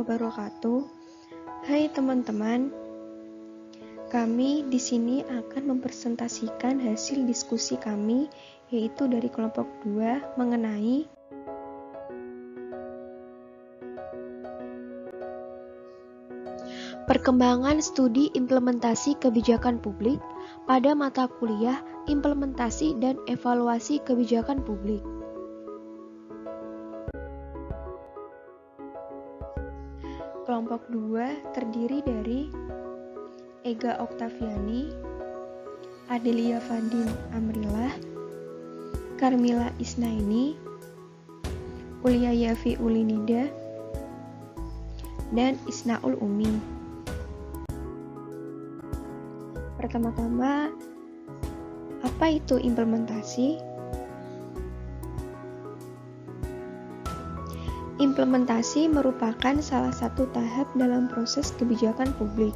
wabarakatuh. Hai teman-teman, kami di sini akan mempresentasikan hasil diskusi kami, yaitu dari kelompok 2 mengenai perkembangan studi implementasi kebijakan publik pada mata kuliah implementasi dan evaluasi kebijakan publik. Kelompok 2 terdiri dari Ega Oktaviani, Adelia Fadin Amrilah, Carmila Isnaini, Ulia Yafi Ulinida, dan Isnaul Umi. Pertama-tama, apa itu implementasi? Implementasi merupakan salah satu tahap dalam proses kebijakan publik.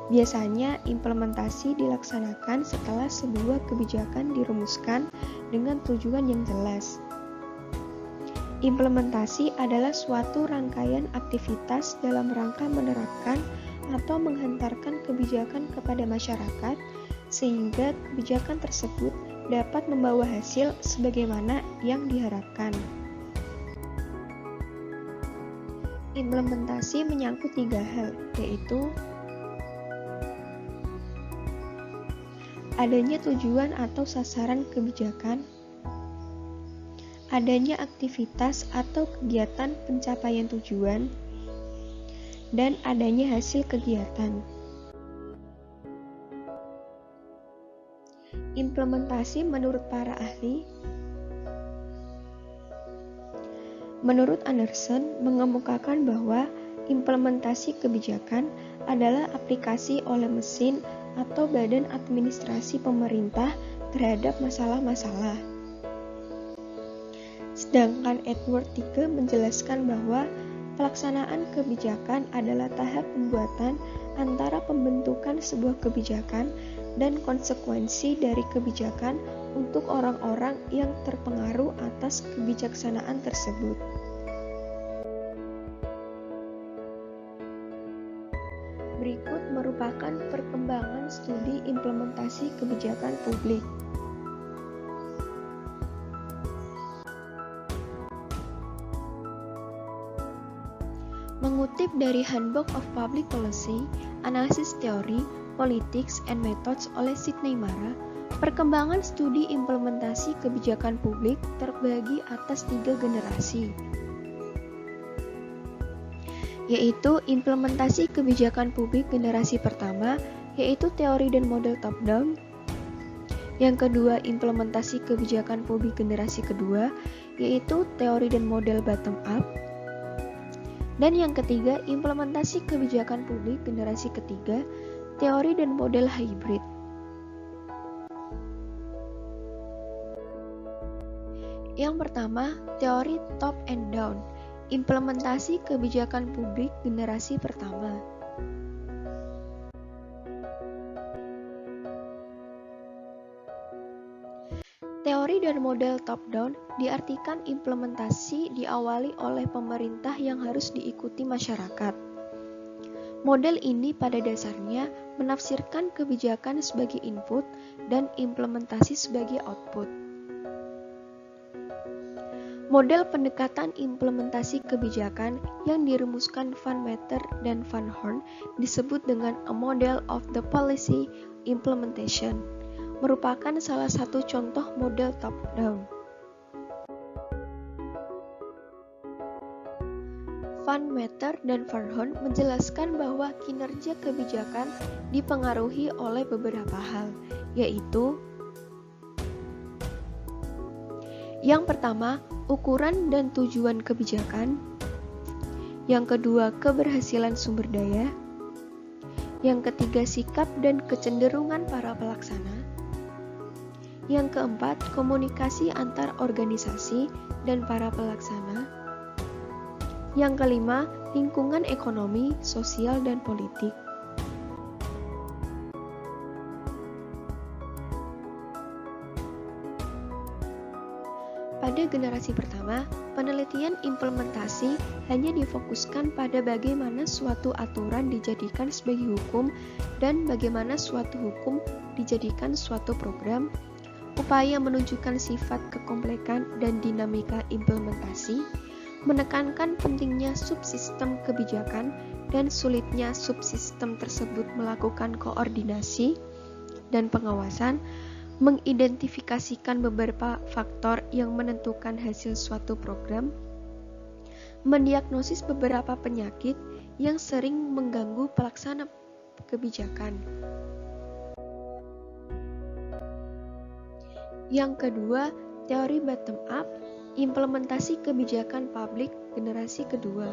Biasanya, implementasi dilaksanakan setelah sebuah kebijakan dirumuskan dengan tujuan yang jelas. Implementasi adalah suatu rangkaian aktivitas dalam rangka menerapkan atau menghantarkan kebijakan kepada masyarakat, sehingga kebijakan tersebut dapat membawa hasil sebagaimana yang diharapkan. Implementasi menyangkut 3 hal, yaitu adanya tujuan atau sasaran kebijakan, adanya aktivitas atau kegiatan pencapaian tujuan, dan adanya hasil kegiatan. Implementasi menurut para ahli. Menurut Anderson, mengemukakan bahwa implementasi kebijakan adalah aplikasi oleh mesin atau badan administrasi pemerintah terhadap masalah-masalah. Sedangkan Edward Tike menjelaskan bahwa pelaksanaan kebijakan adalah tahap pembuatan antara pembentukan sebuah kebijakan dan konsekuensi dari kebijakan untuk orang-orang yang terpengaruh atas kebijaksanaan tersebut. Berikut merupakan perkembangan studi implementasi kebijakan publik. Mengutip dari Handbook of Public Policy, Analysis Theory, Politics and Methods oleh Sidney Mara, perkembangan studi implementasi kebijakan publik terbagi atas 3 generasi, yaitu implementasi kebijakan publik generasi pertama, yaitu teori dan model top-down. Yang kedua, implementasi kebijakan publik generasi kedua, yaitu teori dan model bottom-up. Dan yang ketiga, implementasi kebijakan publik generasi ketiga, teori dan model hybrid. Yang pertama, teori top and down, implementasi kebijakan publik generasi pertama. Teori dan model top-down diartikan implementasi diawali oleh pemerintah yang harus diikuti masyarakat. Model ini pada dasarnya menafsirkan kebijakan sebagai input dan implementasi sebagai output. Model pendekatan implementasi kebijakan yang dirumuskan Van Meter dan Van Horn disebut dengan a model of the policy implementation, merupakan salah satu contoh model top-down. Van Meter dan Van Horn menjelaskan bahwa kinerja kebijakan dipengaruhi oleh beberapa hal, yaitu yang pertama, ukuran dan tujuan kebijakan. Yang kedua, keberhasilan sumber daya. Yang ketiga, sikap dan kecenderungan para pelaksana. Yang keempat, komunikasi antar organisasi dan para pelaksana. Yang kelima, lingkungan ekonomi, sosial, dan politik. Pada generasi pertama, penelitian implementasi hanya difokuskan pada bagaimana suatu aturan dijadikan sebagai hukum dan bagaimana suatu hukum dijadikan suatu program. Upaya menunjukkan sifat kekomplekan dan dinamika implementasi, menekankan pentingnya subsistem kebijakan dan sulitnya subsistem tersebut melakukan koordinasi dan pengawasan, mengidentifikasikan beberapa faktor yang menentukan hasil suatu program, mendiagnosis beberapa penyakit yang sering mengganggu pelaksana kebijakan. Yang kedua, teori bottom up, implementasi kebijakan publik generasi kedua.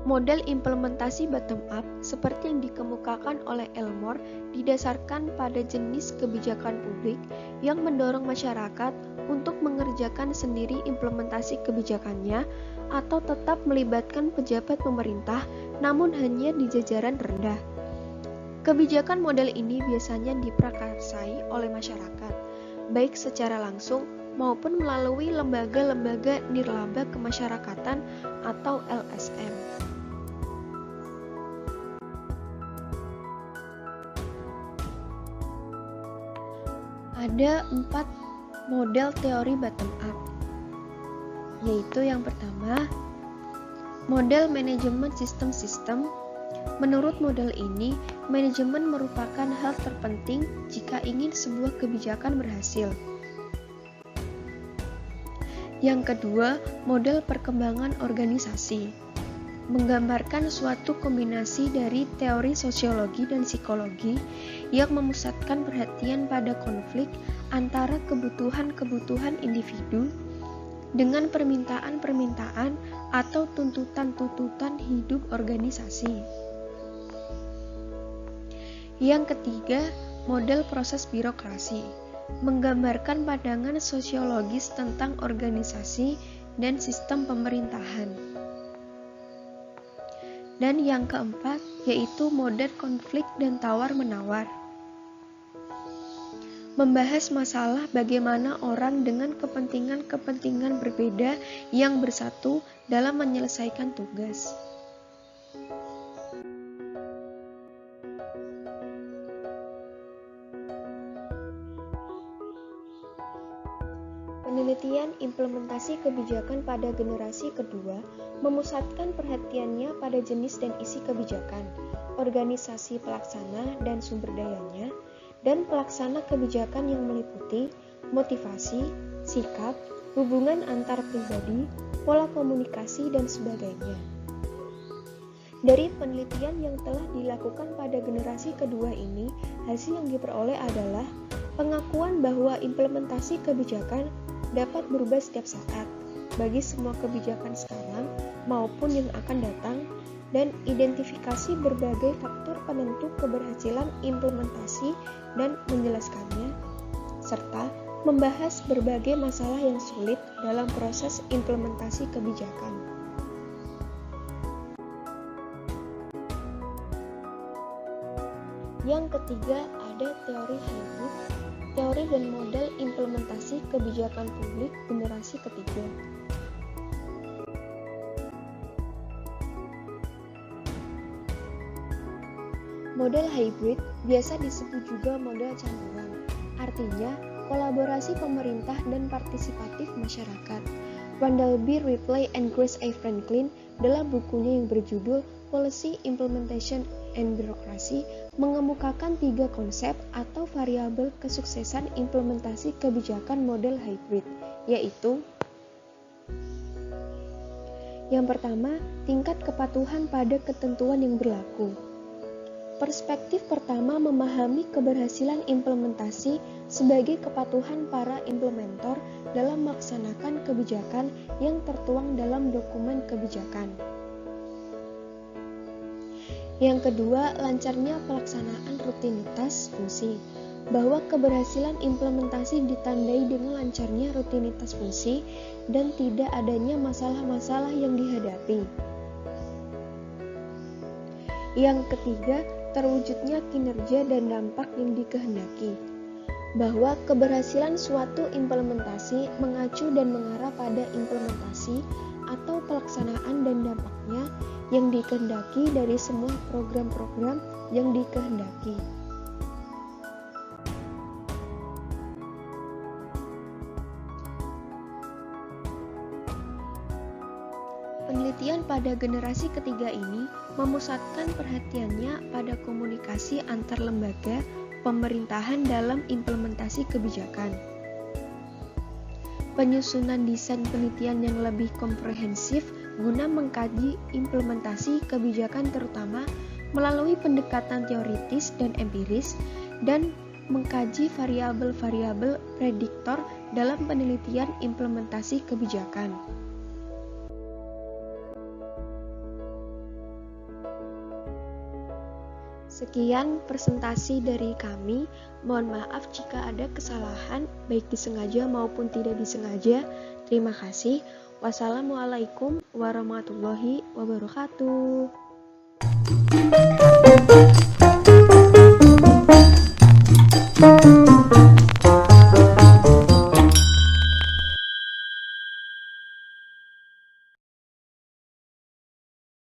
Model implementasi bottom up seperti yang dikemukakan oleh Elmore didasarkan pada jenis kebijakan publik yang mendorong masyarakat untuk mengerjakan sendiri implementasi kebijakannya atau tetap melibatkan pejabat pemerintah namun hanya di jajaran rendah. Kebijakan model ini biasanya diprakarsai oleh masyarakat, baik secara langsung maupun melalui lembaga-lembaga nirlaba kemasyarakatan atau LSM. Ada 4 model teori bottom up, yaitu yang pertama, model manajemen sistem-sistem. Menurut model ini, manajemen merupakan hal terpenting jika ingin sebuah kebijakan berhasil. Yang kedua, model perkembangan organisasi. Menggambarkan suatu kombinasi dari teori sosiologi dan psikologi yang memusatkan perhatian pada konflik antara kebutuhan-kebutuhan individu dengan permintaan-permintaan atau tuntutan-tuntutan hidup organisasi. Yang ketiga, model proses birokrasi. Menggambarkan pandangan sosiologis tentang organisasi dan sistem pemerintahan. Dan yang keempat, yaitu model konflik dan tawar-menawar. Membahas masalah bagaimana orang dengan kepentingan-kepentingan berbeda yang bersatu dalam menyelesaikan tugas. Penelitian implementasi kebijakan pada generasi kedua memusatkan perhatiannya pada jenis dan isi kebijakan, organisasi pelaksana dan sumber dayanya, dan pelaksana kebijakan yang meliputi motivasi, sikap, hubungan antar pribadi, pola komunikasi, dan sebagainya. Dari penelitian yang telah dilakukan pada generasi kedua ini, hasil yang diperoleh adalah pengakuan bahwa implementasi kebijakan dapat berubah setiap saat bagi semua kebijakan sekarang maupun yang akan datang, dan identifikasi berbagai faktor penentu keberhasilan implementasi dan menjelaskannya, serta membahas berbagai masalah yang sulit dalam proses implementasi kebijakan. Yang ketiga, ada teori hybrid, teori dan model implementasi kebijakan publik generasi ketiga. Model hybrid biasa disebut juga model campuran, artinya kolaborasi pemerintah dan partisipatif masyarakat. Randall B. Ripley and Grace A. Franklin dalam bukunya yang berjudul Policy Implementation and Bureaucracy mengemukakan 3 konsep atau variabel kesuksesan implementasi kebijakan model hybrid, yaitu yang pertama, tingkat kepatuhan pada ketentuan yang berlaku. Perspektif pertama memahami keberhasilan implementasi sebagai kepatuhan para implementer dalam melaksanakan kebijakan yang tertuang dalam dokumen kebijakan. Yang kedua, lancarnya pelaksanaan rutinitas fungsi, bahwa keberhasilan implementasi ditandai dengan lancarnya rutinitas fungsi dan tidak adanya masalah-masalah yang dihadapi. Yang ketiga, terwujudnya kinerja dan dampak yang dikehendaki. bahwa keberhasilan suatu implementasi mengacu dan mengarah pada implementasi atau pelaksanaan dan dampaknya yang dikehendaki dari semua program-program yang dikehendaki. Penelitian pada generasi ketiga ini memusatkan perhatiannya pada komunikasi antar lembaga pemerintahan dalam implementasi kebijakan. Penyusunan desain penelitian yang lebih komprehensif guna mengkaji implementasi kebijakan terutama melalui pendekatan teoritis dan empiris dan mengkaji variabel-variabel prediktor dalam penelitian implementasi kebijakan. Sekian presentasi dari kami. Mohon maaf jika ada kesalahan, baik disengaja maupun tidak disengaja. Terima kasih. Wassalamualaikum warahmatullahi wabarakatuh.